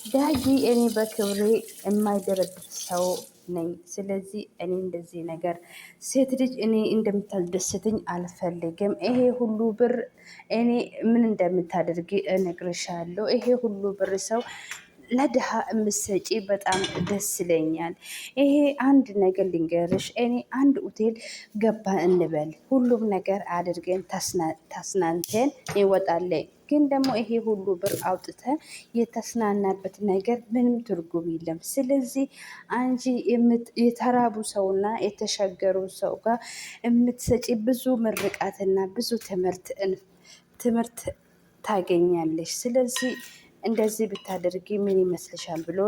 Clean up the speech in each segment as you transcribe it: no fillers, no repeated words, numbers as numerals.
ዳጊ እኔ በክብሬ የማይደረድር ሰው ነኝ። ስለዚህ እኔ እንደዚህ ነገር ሴት ልጅ እኔ እንደምታስደስትኝ አልፈልግም። ይሄ ሁሉ ብር እኔ ምን እንደምታደርጊ እነግርሻለሁ። ይሄ ሁሉ ብር ሰው ለድሃ እምሰጪ በጣም ደስ ይለኛል። ይሄ አንድ ነገር ልንገርሽ፣ እኔ አንድ ሆቴል ገባ እንበል፣ ሁሉም ነገር አድርገን ተስናንተን ይወጣለን። ግን ደግሞ ይሄ ሁሉ ብር አውጥተን የተስናናበት ነገር ምንም ትርጉም የለም። ስለዚህ አንቺ የተራቡ ሰውና የተሸገሩ ሰው ጋር የምትሰጪ ብዙ ምርቃትና ብዙ ትምህርት ታገኛለሽ። ስለዚህ እንደዚህ ብታደርጊ ምን ይመስልሻል ብሎ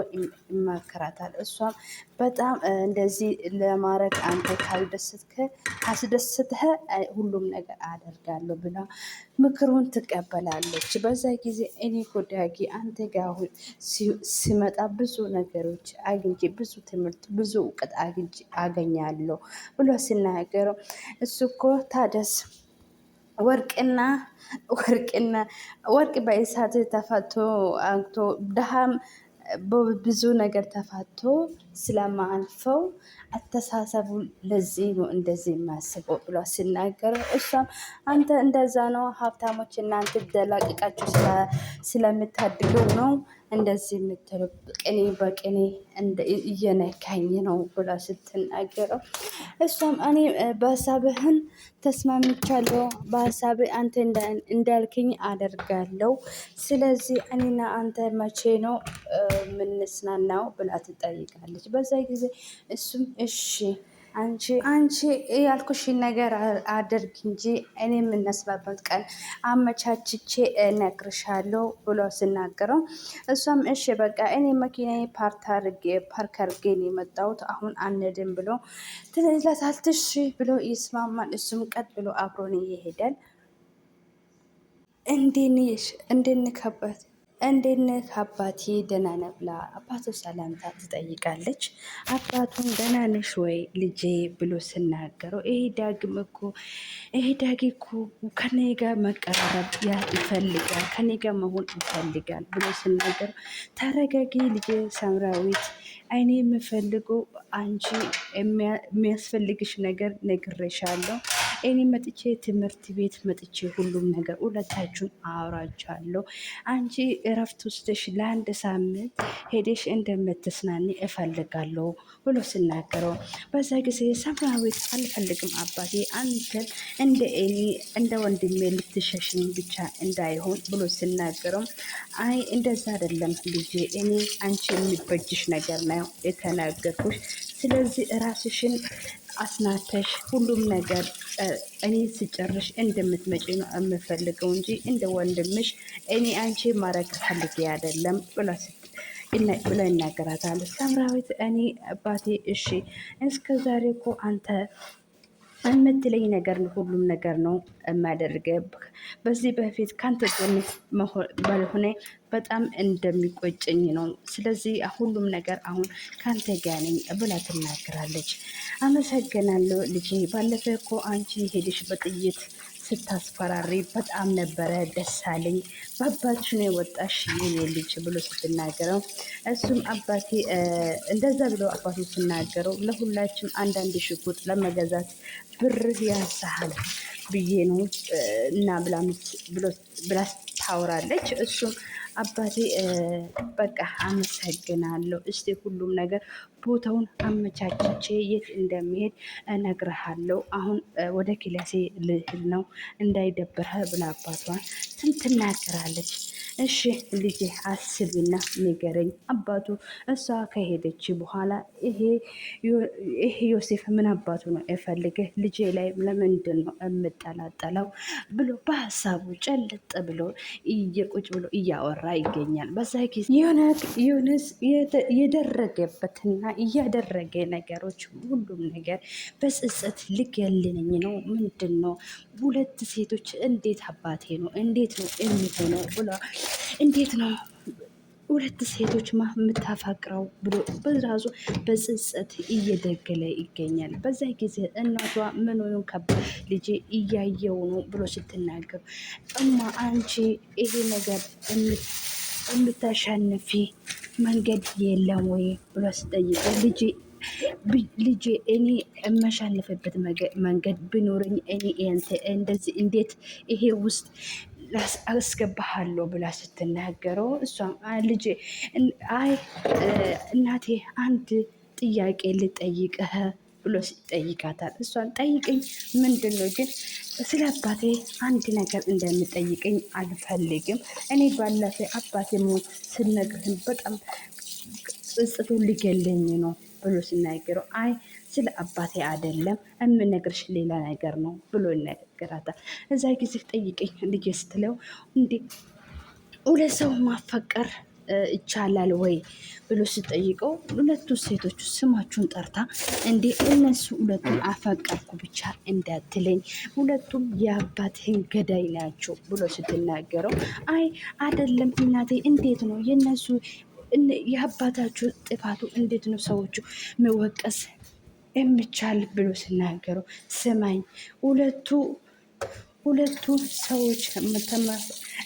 ይመከራታል። እሷም በጣም እንደዚህ ለማድረግ አንተ ካስደስትህ ሁሉም ነገር አደርጋለሁ ብላ ምክሩን ትቀበላለች። በዛ ጊዜ እኔ እኮ ዳጊ አንተ ጋር ሲመጣ ብዙ ነገሮች አግኝቼ ብዙ ትምህርት ብዙ እውቀት አገኛለሁ ብሎ ሲናገረው እሱ እኮ ታደስ ወርቅ በእሳት ተፈቶ አንቶ ድሃም በብዙ ነገር ተፋቶ ስለማልፈው አተሳሰቡ ለዚህ ነው እንደዚህ የማስበው ብሎ ሲናገረው፣ እሷም አንተ እንደዛ ነው ሀብታሞች እናንተ ደላቂቃችሁ ስለምታድገው ነው እንደዚህ የምትለው ቅኔ በቅኔ እየነካኝ ነው ብላ ስትናገረው፣ እሷም እኔ በሀሳብህን ተስማምቻለሁ፣ በሀሳብህ አንተ እንዳልክኝ አደርጋለሁ። ስለዚህ እኔና አንተ መቼ ነው የምንስናናው ብላ ትጠይቃለች። በዛ ጊዜ እሱም እሺ አንቺ ያልኩሽን ነገር አድርግ እንጂ እኔ የምነስባበት ቀን አመቻችቼ እነግርሻለሁ ብሎ ስናገረው፣ እሷም እሺ በቃ እኔ መኪናዬ ፓርክ አርጌ ነው የመጣሁት አሁን አንድም ብሎ ትለታለች። ብሎ ይስማማል። እሱም ቀጥ ብሎ አብሮን ይሄዳል። እንዴት ነህ አባቴ ደህና ነህ ብላ አባቱ ሰላምታ ትጠይቃለች። አባቱን ደህና ነሽ ወይ ልጄ ብሎ ስናገረው፣ ይሄ ዳጊ እኮ ከኔ ጋር መቀራረብ ይፈልጋል፣ ከኔ ጋር መሆን ይፈልጋል ብሎ ስናገረው፣ ተረጋጊ ልጄ ሳምራዊት፣ እኔ የምፈልገው አንቺ የሚያስፈልግሽ ነገር ነግሬሻለሁ። እኔ መጥቼ ትምህርት ቤት መጥቼ ሁሉም ነገር ሁለታችሁን አወራቻለሁ። አንቺ እረፍት ውስጥሽ ለአንድ ሳምንት ሄደሽ እንደምትስናኒ እፈልጋለሁ ብሎ ስናገረው፣ በዛ ጊዜ ሰማያዊት አልፈልግም አባቴ አንተን እንደ ወንድሜ ልትሸሽኝ ብቻ እንዳይሆን ብሎ ስናገረው፣ አይ እንደዛ አይደለም ልጄ፣ እኔ አንቺ የሚበጅሽ ነገር ነው የተናገርኩሽ። ስለዚህ ራስሽን አስናተሽ ሁሉም ነገር እኔ ስጨርሽ እንደምትመጪ ነው የምፈልገው እንጂ እንደ ወንድምሽ እኔ አንቺ ማድረግ ፈልጌ አይደለም ብላ ይናገራታል። ሳምራዊት እኔ አባቴ እሺ እስከ ዛሬ እኮ አንተ የምትለኝ ነገር ሁሉም ነገር ነው የማደርገው። በዚህ በፊት ካንተ ጎን ባልሆነ በጣም እንደሚቆጨኝ ነው። ስለዚህ ሁሉም ነገር አሁን ካንተ ጋር ነኝ ብላ ትናገራለች። አመሰግናለሁ ልጄ፣ ባለፈ እኮ አንቺ ሄደሽ በጥይት ስታስፈራሪ በጣም ነበረ ደስ አለኝ። በአባትሽ ነው የወጣሽ የኔ ልጅ ብሎ ስትናገረው፣ እሱም አባቴ እንደዛ ብሎ አባቱ ሲናገረው፣ ለሁላችም አንዳንድ ሽጉጥ ለመገዛት ብር ያንሳሃል ብዬ ነው እና ብላ ታወራለች። እሱም አባቴ በቃ አመሰግናለሁ፣ እስቲ ሁሉም ነገር ቦታውን አመቻችቼ የት እንደሚሄድ እነግርሃለሁ። አሁን ወደ ክላሴ ልሄድ ነው እንዳይደብርህ ብላ አባቷን ትናገራለች። እሺ ልጄ አስቢና ንገረኝ አባቱ እሷ ከሄደች በኋላ ይሄ ዮሴፍ ምን አባቱ ነው የፈልገህ ልጄ ላይ ለምንድን ነው የምጠላጠለው ብሎ በሀሳቡ ጨልጥ ብሎ ቁጭ ብሎ እያወራ ይገኛል። በዛ ጊዜ ዮናስ የደረገበትና እያደረገ ነገሮች ሁሉም ነገር በጽጸት ልገልነኝ ነው ምንድን ነው ሁለት ሴቶች እንዴት አባቴ ነው እንዴት ነው የሚሆነው ብሎ እንዴት ነው ሁለት ሴቶች የምታፋቅረው ብሎ በራሱ በጽጸት እየደገለ ይገኛል። በዛ ጊዜ እናቷ ምን ሆኖ ልጄ እያየው ነው ብሎ ስትናገር፣ እማ አንቺ ይሄ ነገር የምታሸንፊ መንገድ የለም ወይ ብሎ ስጠይቀው ልጄ እኔ የማሻልፍበት መንገድ ቢኖረኝ እኔ እንደዚህ እንዴት ይሄ ውስጥ አስገባሃለሁ ብላ ስትናገረው እሷም ልጄ አይ እናቴ አንድ ጥያቄ ልጠይቅህ ብሎ ይጠይቃታል። እሷን ጠይቅኝ፣ ምንድን ነው ግን ስለ አባቴ አንድ ነገር እንደምጠይቅኝ አልፈልግም። እኔ ባለፈ አባቴ ሞት ስነግርህን በጣም ጽጽቶ ሊገለኝ ነው ብሎ ሲናገረው አይ ስለ አባቴ አይደለም የምነግርሽ ሌላ ነገር ነው ብሎ ይነገራታል። እዛ ጊዜ ጠይቀኝ ልጄ ስትለው እንዴ ሁለት ሰው ማፈቀር ይቻላል ወይ ብሎ ስጠይቀው ሁለቱ ሴቶቹ ስማችሁን ጠርታ እንዴ እነሱ ሁለቱን አፈቀርኩ ብቻ እንዳትለኝ ሁለቱም የአባቴን ገዳይ ናቸው ብሎ ስትናገረው አይ አይደለም እናቴ እንዴት ነው የነሱ የአባታችሁ ጥፋቱ እንዴት ነው ሰዎቹ መወቀስ የሚቻል ብሎ ሲናገረው ስማኝ ሁለቱ ሰዎች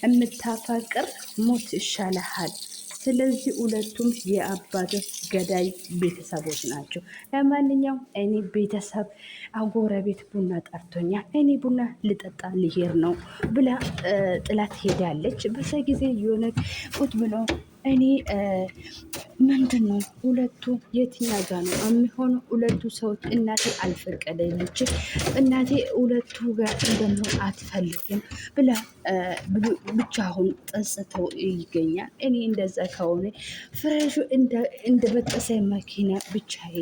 የምታፋቅር ሞት ይሻልሃል። ስለዚህ ሁለቱም የአባት ገዳይ ቤተሰቦች ናቸው። ለማንኛውም እኔ ቤተሰብ ጎረቤት ቡና ጠርቶኛል፣ እኔ ቡና ልጠጣ ልሄድ ነው ብላ ጥላት ሄዳለች። በዛ ጊዜ የሆነ ቁጭ ብሎ እኔ ምንድን ነው ሁለቱ የትኛው ጋ ነው የሚሆነው? ሁለቱ ሰዎች እናቴ አልፈቀደልች፣ እናቴ ሁለቱ ጋር እንደምሆን አትፈልግም ብላ ብቻውን ጠጽቶ ይገኛል። እኔ እንደዛ ከሆነ ፍሬሹ እንደበጠሰ መኪና ብቻዬ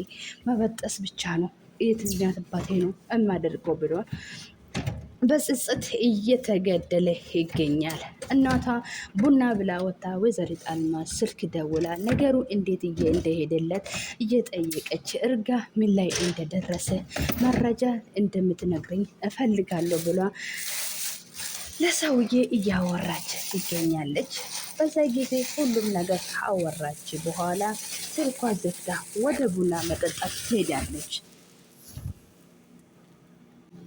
መበጠስ ብቻ ነው የትኛው አባቴ ነው የማደርገው ብሏል። በጽጽት እየተገደለ ይገኛል። እናቷ ቡና ብላ ወጣ። ወይዘሪት አልማዝ ስልክ ደውላ ነገሩ እንዴት እንደሄደለት እየጠየቀች እርጋ ምን ላይ እንደደረሰ መረጃ እንደምትነግረኝ እፈልጋለሁ ብሏ ለሰውዬ እያወራች ትገኛለች። በዛ ጊዜ ሁሉም ነገር ካወራች በኋላ ስልኳ ዘግታ ወደ ቡና መጠጣት ትሄዳለች።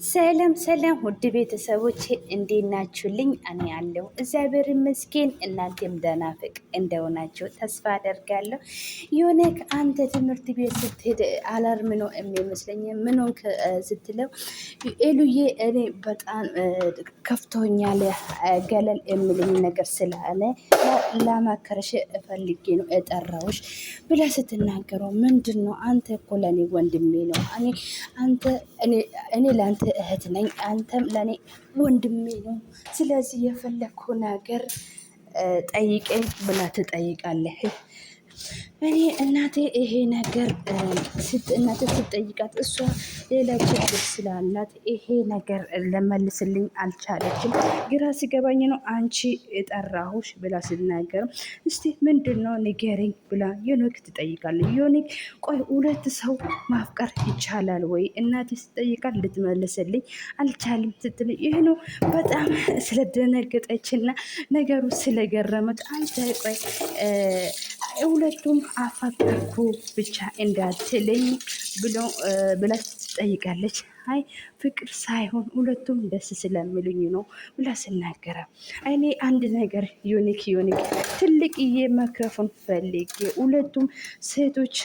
ሰላም ሰላም ውድ ቤተሰቦች እንዴት ናችሁልኝ? እኔ አለሁ እግዚአብሔር ይመስገን። እናንተም ደህና ፍቅር እንደሆናችሁ ተስፋ አደርጋለሁ። የሆነ አንተ ትምህርት ቤት ስትሄድ አላርም ነው የሚመስለኝ ምን ሆንክ ስትለው ኤሉዬ እኔ በጣም ከፍቶኛል ገለል የሚልኝ ነገር ስላለ ላማከረሽ ፈልጌ ነው የጠራሁሽ ብላ ስትናገረው ምንድን ነው አንተ እኮ ለእኔ ወንድሜ ነው እኔ ለአንተ እህት ነኝ፣ አንተም ለእኔ ወንድሜ ነው። ስለዚህ የፈለግኩ ነገር ጠይቀኝ ብላ ትጠይቃለህ። እኔ እናቴ ይሄ ነገር እናቴ ስትጠይቃት እሷ ሌላ ችግር ስላላት ይሄ ነገር ለመልስልኝ አልቻለችም። ግራ ሲገባኝ ነው አንቺ የጠራሁሽ ብላ ስናገር እስቲ ምንድን ነው ንገሪኝ ብላ ዮኒክ ትጠይቃለች። ዮኒክ ቆይ ሁለት ሰው ማፍቀር ይቻላል ወይ እናቴ ስትጠይቃት ልትመልስልኝ አልቻልም ስትል ይህ ነው በጣም ስለደነገጠችና ነገሩ ስለገረመት አንተ ቆይ ሁለቱም አፈቀርኩ ብቻ እንዳትለኝ ብላ ትጠይቃለች። አይ ፍቅር ሳይሆን ሁለቱም ደስ ስለሚሉኝ ነው ብላ ስናገረ እኔ አንድ ነገር ዮኒክ ትልቅዬ ማይክሮፎን ፈልጌ ሁለቱም ሴቶች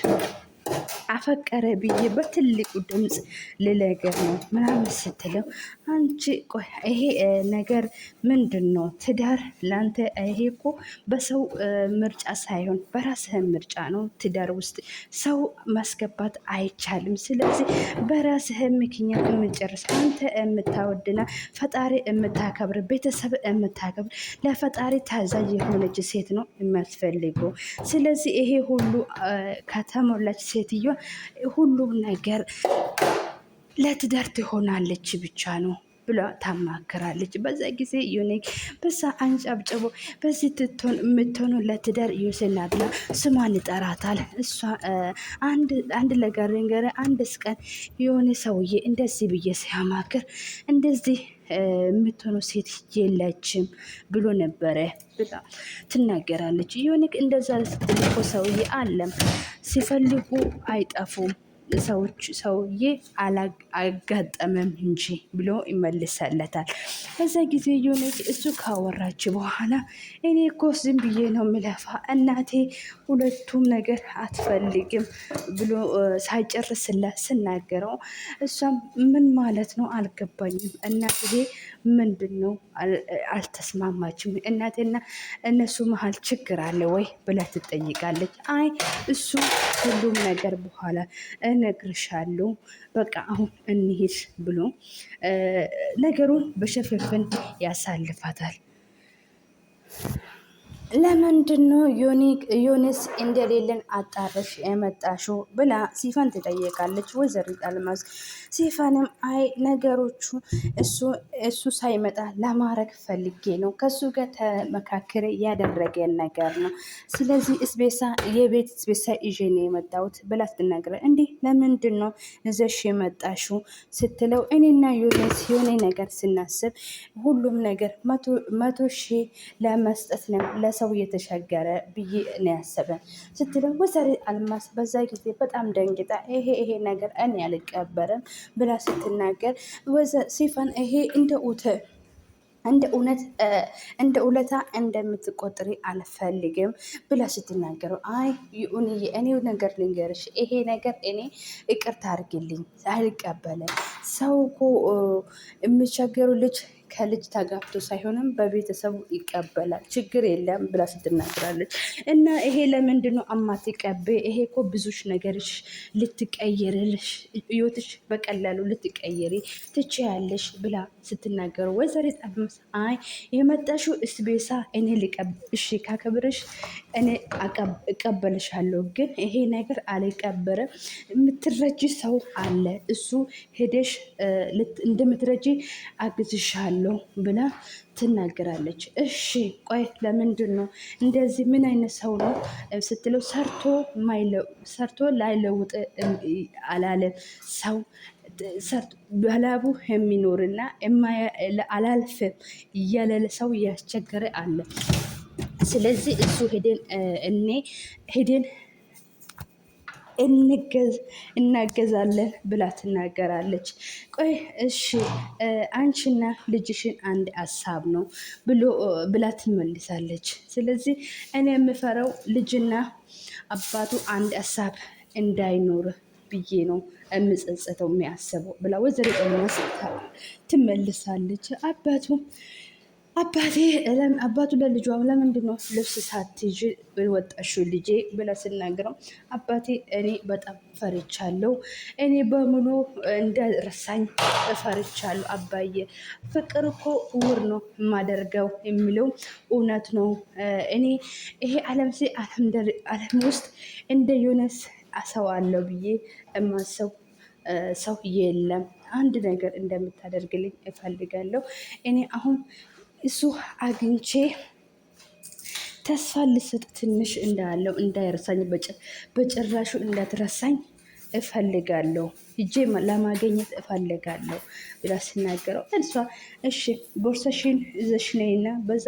አፈቀረ ብዬ በትልቁ ድምፅ ልነገር ነው ምናምን ስትለው አንቺ ቆይ ይሄ ነገር ምንድን ነው? ትዳር ለአንተ ይሄ እኮ በሰው ምርጫ ሳይሆን በራስህ ምርጫ ነው። ትዳር ውስጥ ሰው ማስገባት አይቻልም። ስለዚህ በራስህ ምክንያት የምንጨርስ አንተ የምታወድና ፈጣሪ የምታከብር ቤተሰብ የምታከብር ለፈጣሪ ታዛዥ የሆነች ሴት ነው የሚያስፈልገው። ስለዚህ ይሄ ሁሉ ከተሞላች ሴትዮ ሁሉም ነገር ለትዳር ትሆናለች ብቻ ነው ብላ ታማክራለች። በዛ ጊዜ ዮኒክ በዛ አንጨብጭቦ በዚህ የምትሆኑ ለትዳር ዮሴና ብላ ስሟን ይጠራታል። እሷ አንድ ለጋር አንድ ቀን የሆነ ሰውዬ እንደዚህ ብዬ ሲያማክር እንደዚህ የምትሆኑ ሴት የለችም ብሎ ነበረ ብላ ትናገራለች። ዮኒክ እንደዛ ስትልኮ ሰውዬ አለም ሲፈልጉ አይጠፉም ሰውዬ አላጋጠመም እንጂ ብሎ ይመልሰለታል። በዛ ጊዜ የሆነች እሱ ካወራች በኋላ እኔ እኮ ዝም ብዬ ነው ምለፋ እናቴ ሁለቱም ነገር አትፈልግም ብሎ ሳይጨርስላት ስናገረው እሷም ምን ማለት ነው አልገባኝም፣ እናቴ ምንድን ነው አልተስማማችም፣ እናቴና እነሱ መሀል ችግር አለ ወይ ብላ ትጠይቃለች። አይ እሱ ሁሉም ነገር በኋላ እነግርሻለሁ፣ በቃ አሁን እንሂድ ብሎ ነገሩን በሽፍንፍን ያሳልፋታል። ለምንድን ነው ዮኒስ እንደሌለን አጣርሽ የመጣሽው ብላ ሲፋን ትጠየቃለች ወይዘሪት አልማዝ። ሲፋንም አይ ነገሮቹ እሱ ሳይመጣ ለማድረግ ፈልጌ ነው፣ ከሱ ጋር ተመካከረ ያደረገን ነገር ነው። ስለዚህ የቤት ስቤሳ ይዤ ነው የመጣሁት ብላ ስትነግረ እንዲህ ለምንድን ነው እዘሽ የመጣሽው ስትለው እኔና ዮኒስ የሆነ ነገር ስናስብ ሁሉም ነገር 100,000 ለመስጠት ነው ለሰው የተሻገረ ብዬ ነው ያሰበን ስትለው ወይዘሪት አልማዝ በዛ ጊዜ በጣም ደንግጣ ይሄ ነገር እኔ አልቀበርም ብላ ስትናገር ሲፈን ይሄ እንደ እውነታ እንደምትቆጥሪ አልፈልግም ብላ ስትናገረው አይ ይሁንዬ እኔ ነገር ልንገርሽ፣ ይሄ ነገር እኔ ይቅርታ አድርግልኝ አልቀበለም። ሰው እኮ የሚቸገሩ ልጅ ከልጅ ተጋብቶ ሳይሆንም በቤተሰቡ ይቀበላል፣ ችግር የለም ብላ ስትናገራለች። እና ይሄ ለምንድን ነው እማትቀበይ? ይሄ እኮ ብዙሽ ነገርሽ ልትቀይርልሽ ህይወትሽ በቀላሉ ልትቀይሪ ትችያለሽ ብላ ስትናገሩ ወይዘሪት አልማዝ አይ የመጣሽው እስቤሳ እኔ እሺ ካከብርሽ እኔ እቀበልሻለሁ፣ ግን ይሄ ነገር አልቀበረም። የምትረጂ ሰው አለ፣ እሱ ሄደሽ እንደምትረጂ አግዝሻለሁ ብላ ትናገራለች። እሺ ቆይ ለምንድን ነው እንደዚህ? ምን አይነት ሰው ነው ስትለው ሰርቶ ላይለውጥ አላለም። ሰው በላቡ የሚኖርና አላልፍም እያለ ሰው እያስቸገረ አለ። ስለዚህ እሱ ሄደን እናገዛለን ብላ ትናገራለች። ቆይ እሺ አንቺና ልጅሽን አንድ ሀሳብ ነው ብላ ትመልሳለች። ስለዚህ እኔ የምፈራው ልጅና አባቱ አንድ ሀሳብ እንዳይኖር ብዬ ነው የምጸጸተው የሚያስበው ብላ ወይዘሮ ትመልሳለች። አባቱ ለልጇ ለምንድን ነው ልብስ ሳትይዥ ወጣሽው ልጄ ብላ ስናገረው አባቴ እኔ በጣም ፈርቻለሁ፣ እኔ በሙሉ እንደረሳኝ ፈርቻለሁ። አባዬ ፍቅር እኮ እውር ነው የማደርገው የሚለው እውነት ነው። እኔ ይሄ ዓለም ውስጥ እንደ ዮናስ ሰው አለው ብዬ የማሰብ ሰው የለም። አንድ ነገር እንደምታደርግልኝ እፈልጋለሁ። እኔ አሁን እሱ አግኝቼ ተስፋ ልሰጥ ትንሽ እንዳለው እንዳይረሳኝ በጭራሹ እንዳትረሳኝ እፈልጋለሁ፣ ሂጄ ለማገኘት እፈልጋለሁ ብላ ስናገረው እሷ እሺ ቦርሳሽን ይዘሽ ነይና በዛ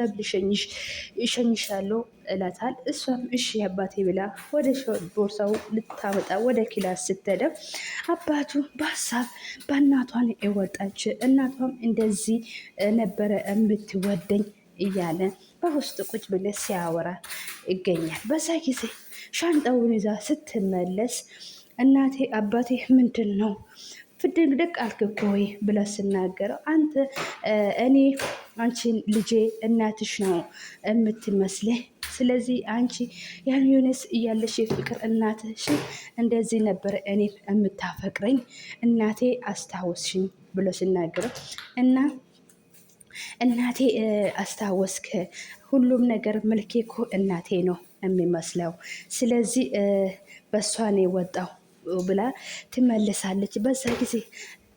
እሸኝሻለሁ እላታል። እሷም እሺ አባቴ ብላ ወደ ቦርሳው ልታመጣ ወደ ክላስ ስትሄድ አባቱ በሀሳብ በእናቷን የወጣች እናቷም እንደዚህ ነበረ የምትወደኝ እያለ በውስጥ ቁጭ ብለ ሲያወራ ይገኛል። በዛ ጊዜ ሻንጣውን ይዛ ስትመለስ እናቴ አባቴ ምንድን ነው ፍድግድግ አልክ እኮ ወይ ብላ ስናገረው አንቺን ልጄ እናትሽ ነው የምትመስለኝ። ስለዚህ አንቺ ያን ዮናስ እያለሽ የፍቅር እናትሽ እንደዚህ ነበር እኔ የምታፈቅረኝ እናቴ አስታወስሽኝ ብሎ ሲናገረው እናቴ አስታወስክ፣ ሁሉም ነገር መልኬ እኮ እናቴ ነው የሚመስለው። ስለዚህ በእሷ ነው የወጣው ብላ ትመልሳለች። በዛ ጊዜ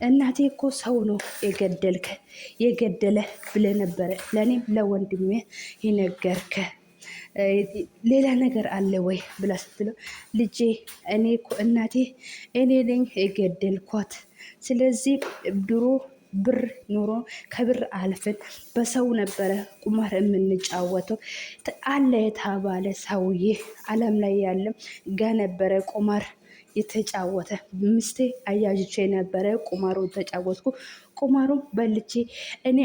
እናቴ እኮ ሰው ነው የገደለ ብለ ነበረ ለእኔም ለወንድሜ የነገርከ ሌላ ነገር አለ ወይ ብላ ስትለው ልጄ እኔ እኮ እናቴ እኔ ነኝ የገደልኳት። ስለዚህ ድሮ ብር ኑሮ ከብር አልፈን በሰው ነበረ ቁማር የምንጫወተው አለ የተባለ ሰውዬ ዓለም ላይ ያለም ጋ ነበረ ቁማር የተጫወተ ሚስቴ አያዥቼ ነበረ። ቁማሩ ተጫወትኩ። ቁማሩ በልቼ እኔ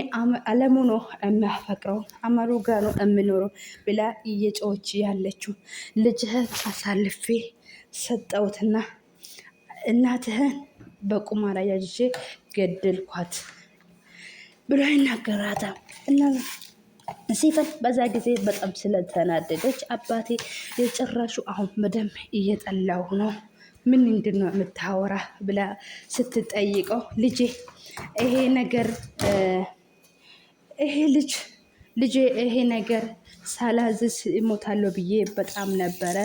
አለሙ ነው የሚያፈቅረው አመሩ ጋር ነው የምኖረው ብላ እየጮች ያለችው ልጅህን አሳልፌ ሰጠውትና እናትህን በቁማር አያዥቼ ገደልኳት ብሎ ይናገራታል። እና ሲፈን በዛ ጊዜ በጣም ስለተናደደች አባቴ የጭራሹ አሁን በደንብ እየጠላሁ ነው፣ ምን ምንድን ነው የምታወራ ብላ ስትጠይቀው ልጄ ይሄ ነገር ይሄ ነገር ሳላዝዝ እሞታለሁ ብዬ በጣም ነበረ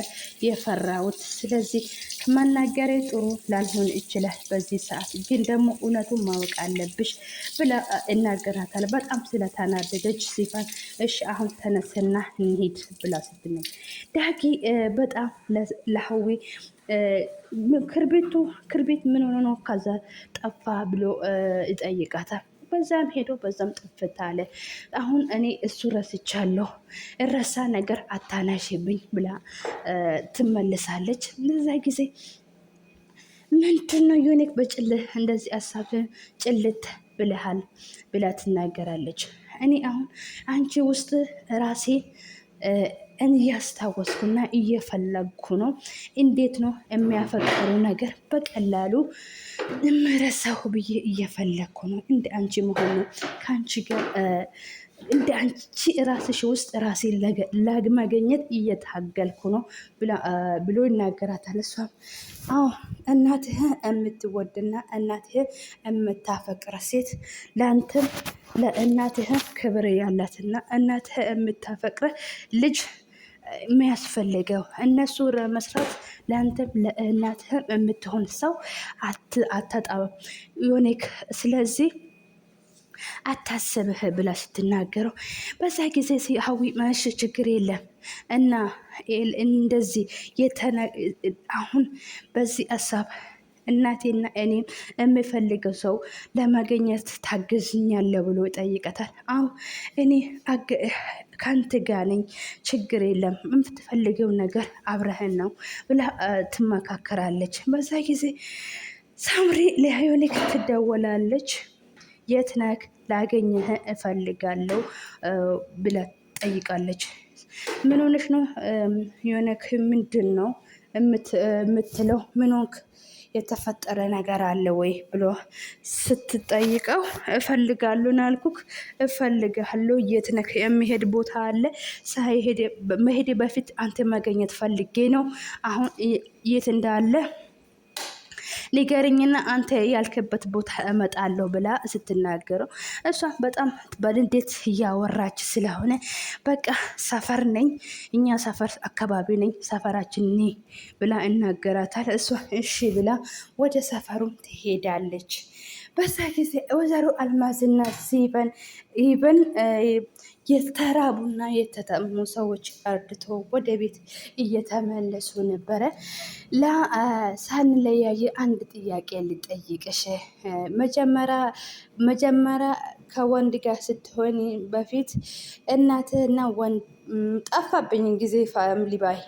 የፈራሁት። ስለዚህ መናገሬ ጥሩ ላልሆን ይችላል፣ በዚህ ሰዓት ግን ደግሞ እውነቱን ማወቅ አለብሽ ብላ እናገራታል። በጣም ስለተናደደች ሲፈን እሺ አሁን ተነስና እንሂድ ብላ ስትነኝ ዳጊ በጣም ለሀዊ ክርቢት ምን ሆኖ ነው ከዛ ጠፋ ብሎ ይጠይቃታል። በዛም ሄዶ በዛም ጥፍት አለ። አሁን እኔ እሱ ረስቻለሁ፣ እረሳ ነገር አታናሽብኝ ብላ ትመልሳለች። ለዛ ጊዜ ምንድን ነው ዩኒክ በጭልህ እንደዚህ ሀሳብ ጭልት ብለሃል ብላ ትናገራለች። እኔ አሁን አንቺ ውስጥ ራሴ እያስታወስኩና እየፈለግኩ ነው። እንዴት ነው የሚያፈቅሩ ነገር በቀላሉ እምረሳሁ ብዬ እየፈለግኩ ነው። እንደ አንቺ መሆን ነው ከአንቺ ጋር እንደ አንቺ ራስሽ ውስጥ ራሴን ለማግኘት እየታገልኩ ነው ብሎ ይናገራታል። እሷም አዎ እናትህ የምትወድና እናትህ የምታፈቅር ሴት ለአንተም ለእናትህ ክብር ያላትና እናትህ የምታፈቅር ልጅ የሚያስፈልገው እነሱ መስራት ለአንተም ለእናትህም የምትሆን ሰው አታጣም ዮኒክ፣ ስለዚህ አታስብህ ብላ ስትናገረው በዛ ጊዜ ሀዊ መሽ ችግር የለም እና እንደዚህ አሁን በዚህ ሀሳብ እናቴና እኔም የምፈልገው ሰው ለማግኘት ታግዝኛለ ብሎ ይጠይቀታል። አዎ እኔ ከአንተ ጋር ነኝ፣ ችግር የለም የምትፈልገው ነገር አብረህን ነው ብላ ትመካከራለች። በዛ ጊዜ ሳምሪ ለዮኒክ ትደወላለች። የት ነህ? ላገኘህ እፈልጋለሁ ብላ ጠይቃለች። ምን ሆነሽ ነው ዮኒክ? ምንድን ነው የምትለው? ምን ሆንክ? የተፈጠረ ነገር አለ ወይ ብሎ ስትጠይቀው እፈልጋለሁ ናልኩክ፣ እፈልጋለሁ። የት ነህ? የሚሄድ ቦታ አለ፣ መሄዴ በፊት አንተ ማገኘት ፈልጌ ነው። አሁን የት እንዳለ ንገረኝና አንተ ያልክበት ቦታ እመጣለሁ ብላ ስትናገረው እሷ በጣም በንዴት እያወራች ስለሆነ በቃ ሰፈር ነኝ፣ እኛ ሰፈር አካባቢ ነኝ፣ ሰፈራችን ብላ እናገራታል። እሷ እሺ ብላ ወደ ሰፈሩም ትሄዳለች። በዛ ጊዜ ወይዘሮ አልማዝና ኢቨን የተራቡና የተጠሙ ሰዎች አርድቶ ወደ ቤት እየተመለሱ ነበረ። ሳንለያይ አንድ ጥያቄ ልጠይቅሽ። መጀመሪያ ከወንድ ጋር ስትሆን በፊት እናትህና ወንድ ጠፋብኝ ጊዜ ፋሚሊ ባይ